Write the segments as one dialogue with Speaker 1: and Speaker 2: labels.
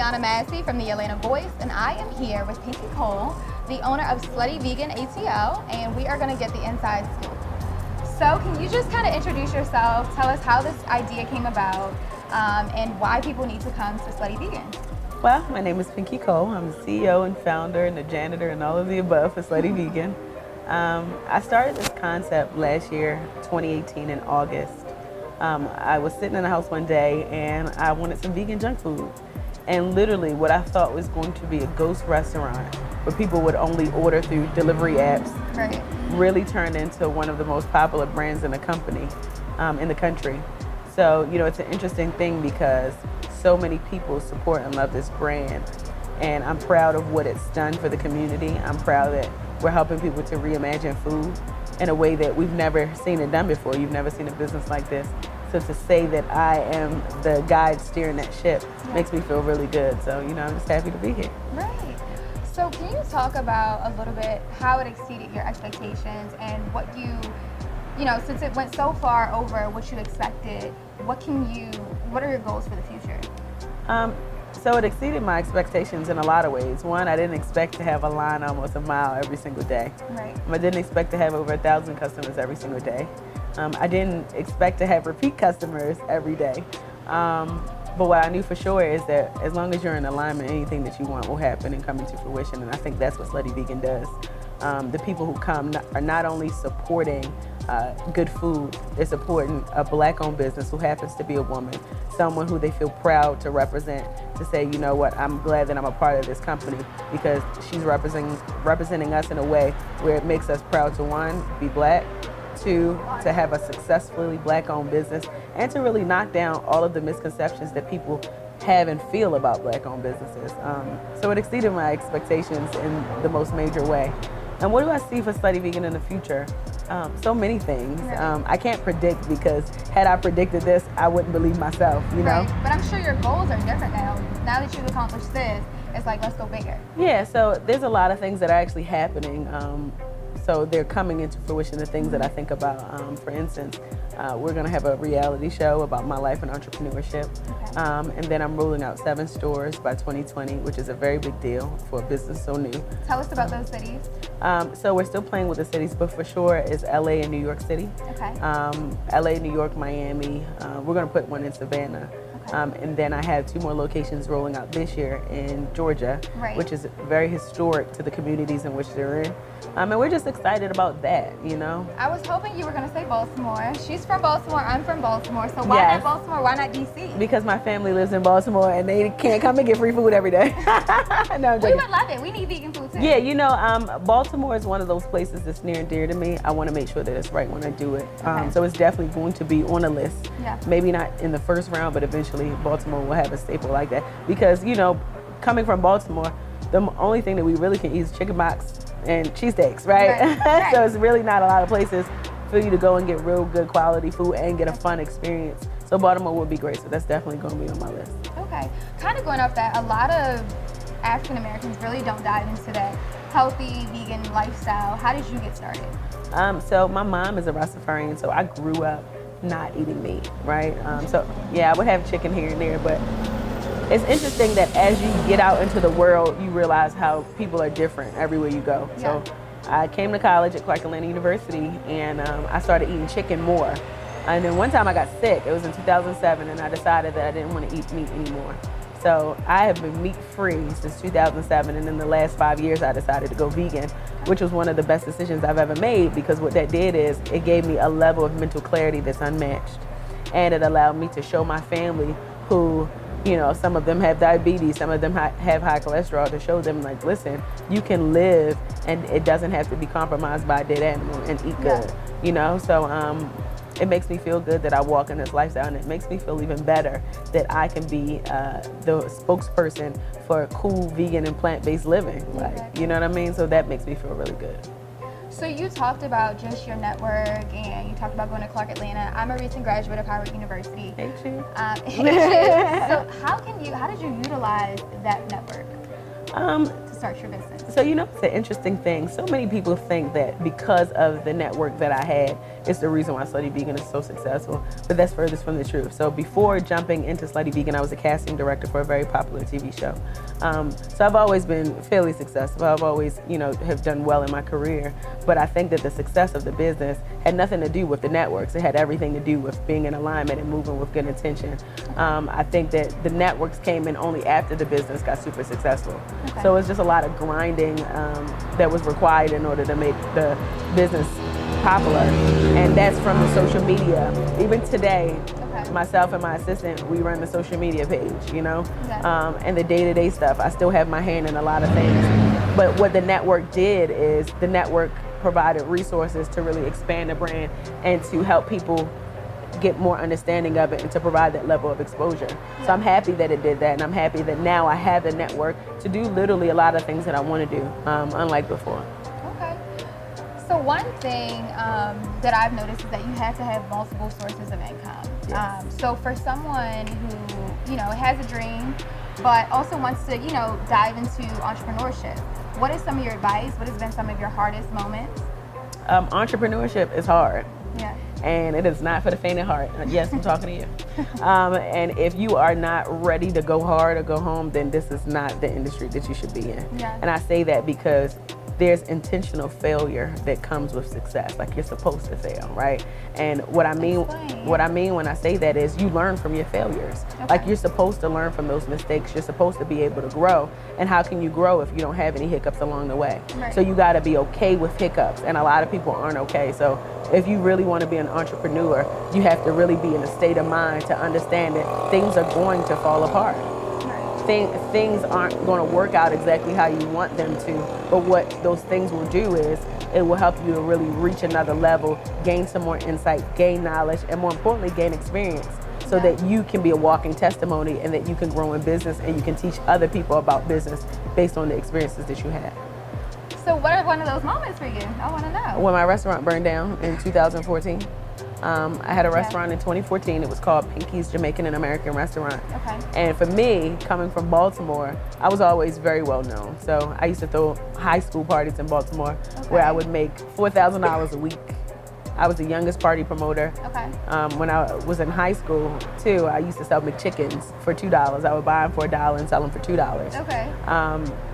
Speaker 1: Brianna Massey from the Atlanta Voice, and I am here with Pinky Cole, the owner of Slutty Vegan ATL, and we are going to get the inside scoop. So can you just kind of introduce yourself, tell us how this idea came about, and why people need to come to Slutty Vegan?
Speaker 2: Well, my name is Pinky Cole. I'm the CEO and founder and the janitor and all of the above for Slutty Vegan. I started this concept last year, 2018 in August. I was sitting in the house one day and I wanted some vegan junk food. And literally what I thought was going to be a ghost restaurant where people would only order through delivery apps,
Speaker 1: Right.
Speaker 2: really turned into one of the most popular brands in the company, in the country. So, you know, it's an interesting thing because so many people support and love this brand. And I'm proud of what it's done for the community. I'm proud that we're helping people to reimagine food in a way that we've never seen it done before. You've never seen a business like this. So to say that I am the guide steering that ship makes me feel really good. So, you know, I'm just happy to be here.
Speaker 1: Right. So can you talk about a little bit how it exceeded your expectations and what you know, since it went so far over what you expected, what are your goals for the future?
Speaker 2: So it exceeded my expectations in a lot of ways. One, I didn't expect to have a line almost a mile every single day.
Speaker 1: Right.
Speaker 2: I didn't expect to have over 1,000 customers every single day. I didn't expect to have repeat customers every day. But what I knew for sure is that as long as you're in alignment, anything that you want will happen and come into fruition. And I think that's what Slutty Vegan does. The people who come are not only supporting good food, they're supporting a Black-owned business who happens to be a woman, someone who they feel proud to represent, to say, you know what, I'm glad that I'm a part of this company because she's representing us in a way where it makes us proud to, one, be Black, two, to have a successfully Black-owned business, and to really knock down all of the misconceptions that people have and feel about Black-owned businesses. So it exceeded my expectations in the most major way. And what do I see for Slutty Vegan in the future? So many things. I can't predict because had I predicted this, I wouldn't believe myself, you know?
Speaker 1: Right. But I'm sure your goals are different now. Now that you've accomplished this, it's like, let's go bigger.
Speaker 2: Yeah, so there's a lot of things that are actually happening. So they're coming into fruition, the things that I think about. For instance, we're gonna have a reality show about my life and entrepreneurship.
Speaker 1: Okay.
Speaker 2: And then I'm rolling out 7 stores by 2020, which is a very big deal for a business so new.
Speaker 1: Tell us about those cities.
Speaker 2: So we're still playing with the cities, but for sure is LA and New York City.
Speaker 1: Okay.
Speaker 2: LA, New York, Miami. We're gonna put one in Savannah. And then I have 2 more locations rolling out this year in Georgia, which is very historic to the communities in which they're in. And we're just excited about that, you know?
Speaker 1: I was hoping you were going to say Baltimore. She's from Baltimore, I'm from Baltimore, so why not Baltimore, why not DC?
Speaker 2: Because my family lives in Baltimore and they can't come and get free food every day. No,
Speaker 1: we would love it. We need vegan food too.
Speaker 2: Yeah, you know, Baltimore is one of those places that's near and dear to me. I want to make sure that it's right when I do it. So it's definitely going to be on a list.
Speaker 1: Yeah.
Speaker 2: Maybe not in the first round, but eventually Baltimore will have a staple like that. Because, you know, coming from Baltimore, the only thing that we really can eat is chicken box and cheesesteaks, right? So it's really not a lot of places for you to go and get real good quality food and get a fun experience. So Baltimore would be great. So that's definitely going to be on my list.
Speaker 1: Okay. Kind of going off that, a lot of African Americans really don't dive into that healthy vegan lifestyle. How did you get started?
Speaker 2: So my mom is a Rastafarian, so I grew up not eating meat, right? So yeah, I would have chicken here and there, but it's interesting that as you get out into the world, you realize how people are different everywhere you go. So I came to college at Clark Atlanta University and I started eating chicken more. And then one time I got sick, it was in 2007, and I decided that I didn't want to eat meat anymore. So I have been meat-free since 2007, and in the last 5 years I decided to go vegan, which was one of the best decisions I've ever made because what that did is it gave me a level of mental clarity that's unmatched. And it allowed me to show my family who, you know, some of them have diabetes, some of them have high cholesterol, to show them like, listen, you can live and it doesn't have to be compromised by a dead animal and eat good, you know? So it makes me feel good that I walk in this lifestyle, and it makes me feel even better that I can be the spokesperson for cool vegan and plant-based living. Like, you know what I mean? So that makes me feel really good.
Speaker 1: So you talked about just your network and you talked about going to Clark Atlanta. I'm a recent graduate of Howard University.
Speaker 2: Thank you.
Speaker 1: So how did you utilize that network? to start your business?
Speaker 2: So, it's an interesting thing. So many people think that because of the network that I had, it's the reason why Slutty Vegan is so successful, but that's furthest from the truth. So before jumping into Slutty Vegan, I was a casting director for a very popular TV show. So I've always been fairly successful. I've always, have done well in my career, but I think that the success of the business had nothing to do with the networks. It had everything to do with being in alignment and moving with good intention. I think that the networks came in only after the business got super successful.
Speaker 1: Okay.
Speaker 2: So it's just a lot of grinding that was required in order to make the business popular, and that's from the social media. Even today, myself and my assistant, we run the social media page, and the day-to-day stuff. I still have my hand in a lot of things, but what the network did is the network provided resources to really expand the brand and to help people get more understanding of it and to provide that level of exposure. So I'm happy that it did that, and I'm happy that now I have the network to do literally a lot of things that I want to do, unlike before.
Speaker 1: Okay. So one thing that I've noticed is that you have to have multiple sources of income.
Speaker 2: Yes.
Speaker 1: So for someone who, has a dream, but also wants to, dive into entrepreneurship, what is some of your advice? What has been some of your hardest moments?
Speaker 2: Entrepreneurship is hard.
Speaker 1: Yeah.
Speaker 2: And it is not for the faint of heart. Yes, I'm talking to you. And if you are not ready to go hard or go home, then this is not the industry that you should be in.
Speaker 1: Yeah.
Speaker 2: And I say that because there's intentional failure that comes with success. Like, you're supposed to fail, right? And what I mean when I say that is you learn from your failures.
Speaker 1: Okay.
Speaker 2: Like, you're supposed to learn from those mistakes. You're supposed to be able to grow. And how can you grow if you don't have any hiccups along the way?
Speaker 1: Right.
Speaker 2: So you got to be okay with hiccups, and a lot of people aren't okay. So if you really want to be an entrepreneur, you have to really be in a state of mind to understand that things are going to fall apart. Things aren't going to work out exactly how you want them to, but what those things will do is it will help you to really reach another level, gain some more insight, gain knowledge, and more importantly, gain experience, so that you can be a walking testimony and that you can grow in business and you can teach other people about business based on the experiences that you have.
Speaker 1: So what are one of those moments for you? I want to know.
Speaker 2: When my restaurant burned down in 2014. I had a restaurant in 2014. It was called Pinky's Jamaican and American Restaurant.
Speaker 1: Okay.
Speaker 2: And for me, coming from Baltimore, I was always very well known. So I used to throw high school parties in Baltimore where I would make $4,000 a week. I was the youngest party promoter.
Speaker 1: Okay.
Speaker 2: When I was in high school, too, I used to sell McChickens for $2. I would buy them for $1 and sell them for $2.
Speaker 1: Okay.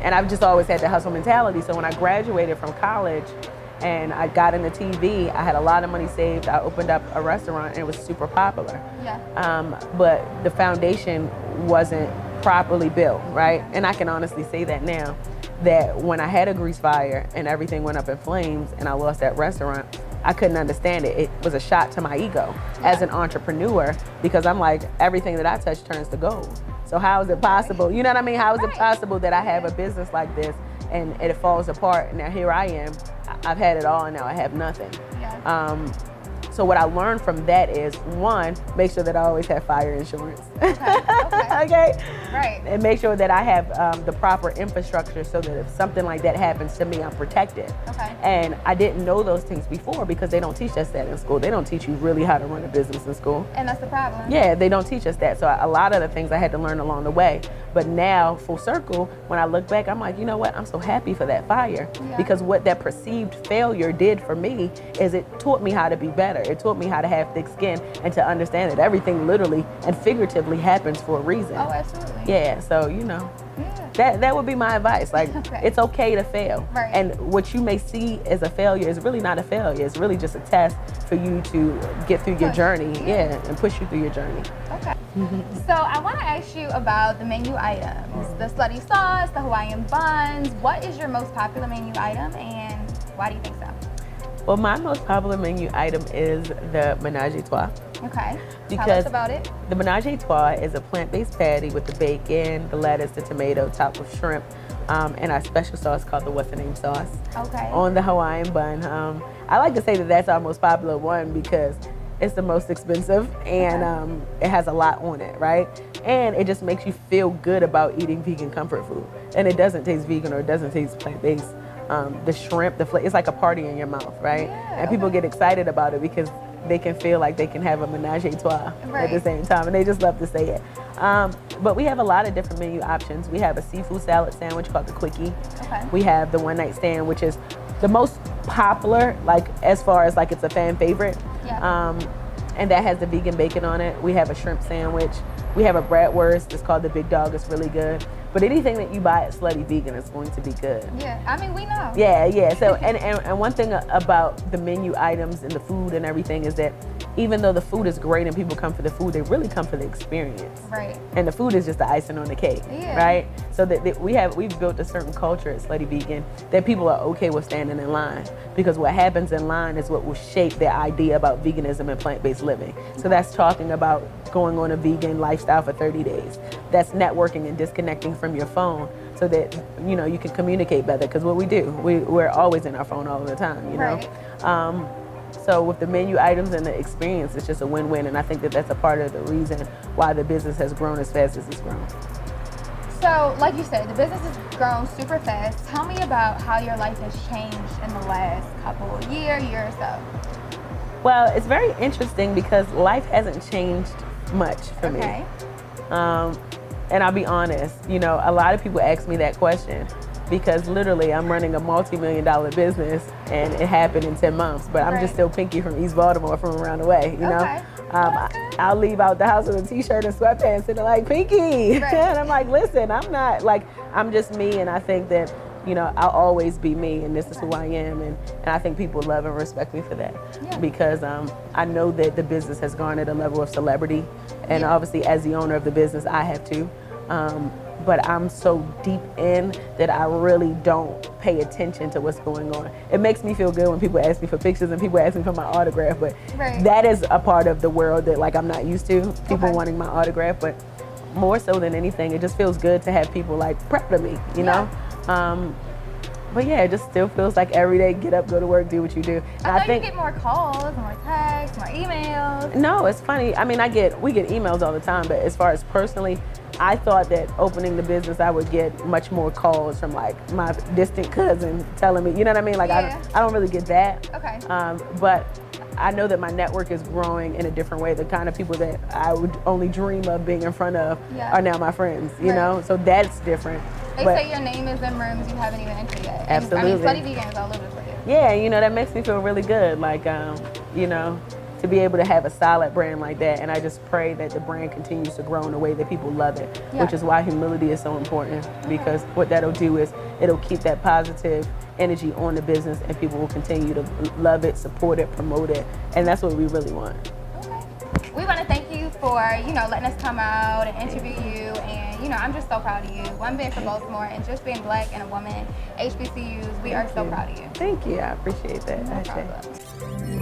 Speaker 2: And I've just always had the hustle mentality. So when I graduated from college, and I got into TV, I had a lot of money saved. I opened up a restaurant and it was super popular.
Speaker 1: Yeah.
Speaker 2: But the foundation wasn't properly built, right? And I can honestly say that now, that when I had a grease fire and everything went up in flames and I lost that restaurant, I couldn't understand it. It was a shot to my ego as an entrepreneur, because I'm like, everything that I touch turns to gold. So how is it possible? You know what I mean? How is it possible that I have a business like this and it falls apart? Now here I am. I've had it all and now I have nothing.
Speaker 1: Yeah.
Speaker 2: So what I learned from that is, one, make sure that I always have fire insurance.
Speaker 1: Okay. Right.
Speaker 2: And make sure that I have the proper infrastructure so that if something like that happens to me, I'm protected.
Speaker 1: Okay.
Speaker 2: And I didn't know those things before because they don't teach us that in school. They don't teach you really how to run a business in school.
Speaker 1: And that's the problem.
Speaker 2: Yeah, they don't teach us that. So a lot of the things I had to learn along the way. But now, full circle, when I look back, I'm like, you know what? I'm so happy for that fire.
Speaker 1: Yeah.
Speaker 2: Because what that perceived failure did for me is it taught me how to be better. It taught me how to have thick skin and to understand that everything literally and figuratively happens for a reason.
Speaker 1: Oh, absolutely.
Speaker 2: Yeah, so, that would be my advice. Like, it's okay to fail.
Speaker 1: Right.
Speaker 2: And what you may see as a failure is really not a failure. It's really just a test for you to get through your journey. Yeah, and push you through your journey.
Speaker 1: Okay. So I want to ask you about the menu items, the slutty sauce, the Hawaiian buns. What is your most popular menu item and why do you think so?
Speaker 2: Well, my most popular menu item is the menage a trois.
Speaker 1: Okay.
Speaker 2: Because
Speaker 1: tell us about it.
Speaker 2: The menage a trois is a plant-based patty with the bacon, the lettuce, the tomato, topped with shrimp, and our special sauce called the what's the name sauce.
Speaker 1: Okay.
Speaker 2: On the Hawaiian bun. I like to say that that's our most popular one because it's the most expensive and it has a lot on it, right? And it just makes you feel good about eating vegan comfort food. And it doesn't taste vegan or it doesn't taste plant-based. The shrimp, it's like a party in your mouth, right?
Speaker 1: Yeah,
Speaker 2: and people get excited about it because they can feel like they can have a menage a trois at the same time, and they just love to say it. But we have a lot of different menu options. We have a seafood salad sandwich called the Quickie.
Speaker 1: Okay.
Speaker 2: We have the one night stand, which is the most popular, like as far as like it's a fan favorite.
Speaker 1: Yeah.
Speaker 2: And that has the vegan bacon on it. We have a shrimp sandwich. We have a bratwurst. It's called the Big Dog. It's really good. But anything that you buy at Slutty Vegan is going to be good.
Speaker 1: Yeah, I mean, we know.
Speaker 2: Yeah. So, and one thing about the menu items and the food and everything is that even though the food is great and people come for the food, they really come for the experience.
Speaker 1: Right.
Speaker 2: And the food is just the icing on the cake.
Speaker 1: Yeah.
Speaker 2: Right? So that we've built a certain culture at Slutty Vegan that people are okay with standing in line, because what happens in line is what will shape their idea about veganism and plant-based living. So that's talking about going on a vegan lifestyle for 30 days. That's networking and disconnecting from your phone so that, you know, you can communicate better, because what we do, we're always in our phone all the time, you know?
Speaker 1: Right.
Speaker 2: So with the menu items and the experience, it's just a win-win, and I think that that's a part of the reason why the business has grown as fast as it's grown.
Speaker 1: So, like you said, the business has grown super fast. Tell me about how your life has changed in the last year or so.
Speaker 2: Well, it's very interesting because life hasn't changed much for me. And I'll be honest, you know, a lot of people ask me that question because literally I'm running a multi-million-dollar business and it happened in 10 months, but I'm just still Pinky from East Baltimore, from around the way, you know? I'll leave out the house with a t-shirt and sweatpants and they're like, Pinky! And I'm like, listen, I'm not, like, I'm just me, and I think that, you know, I'll always be me, and this is who I am, and I think people love and respect me for that, because I know that the business has garnered a level of celebrity, and obviously as the owner of the business, I have too. But I'm so deep in that I really don't pay attention to what's going on. It makes me feel good when people ask me for pictures and people ask me for my autograph, but that is a part of the world that, like, I'm not used to, people wanting my autograph. But more so than anything, it just feels good to have people, like, proud of me, you know? But yeah, it just still feels like every day, get up, go to work, do what you do. And
Speaker 1: I think you get more calls, more texts, more emails.
Speaker 2: No, it's funny. I mean, we get emails all the time, but as far as personally, I thought that opening the business, I would get much more calls from, like, my distant cousin telling me, you know what I mean? Like, I don't really get that.
Speaker 1: Okay.
Speaker 2: But I know that my network is growing in a different way. The kind of people that I would only dream of being in front of are now my friends, you know? So that's different.
Speaker 1: They say your name is in rooms you haven't even entered yet.
Speaker 2: Absolutely.
Speaker 1: And, I mean, Slutty Vegan is all over the place.
Speaker 2: Yeah, you know, that makes me feel really good. Like, you know, to be able to have a solid brand like that. And I just pray that the brand continues to grow in a way that people love it, which is why humility is so important, because what that'll do is it'll keep that positive energy on the business, and people will continue to love it, support it, promote it. And that's what we really want.
Speaker 1: Okay. We want to thank you for, you know, letting us come out and interview you. And, you know, I'm just so proud of you. One, being from Baltimore, and just being black and a woman, HBCUs, we are so proud of you.
Speaker 2: Thank you. I appreciate that.
Speaker 1: No problem.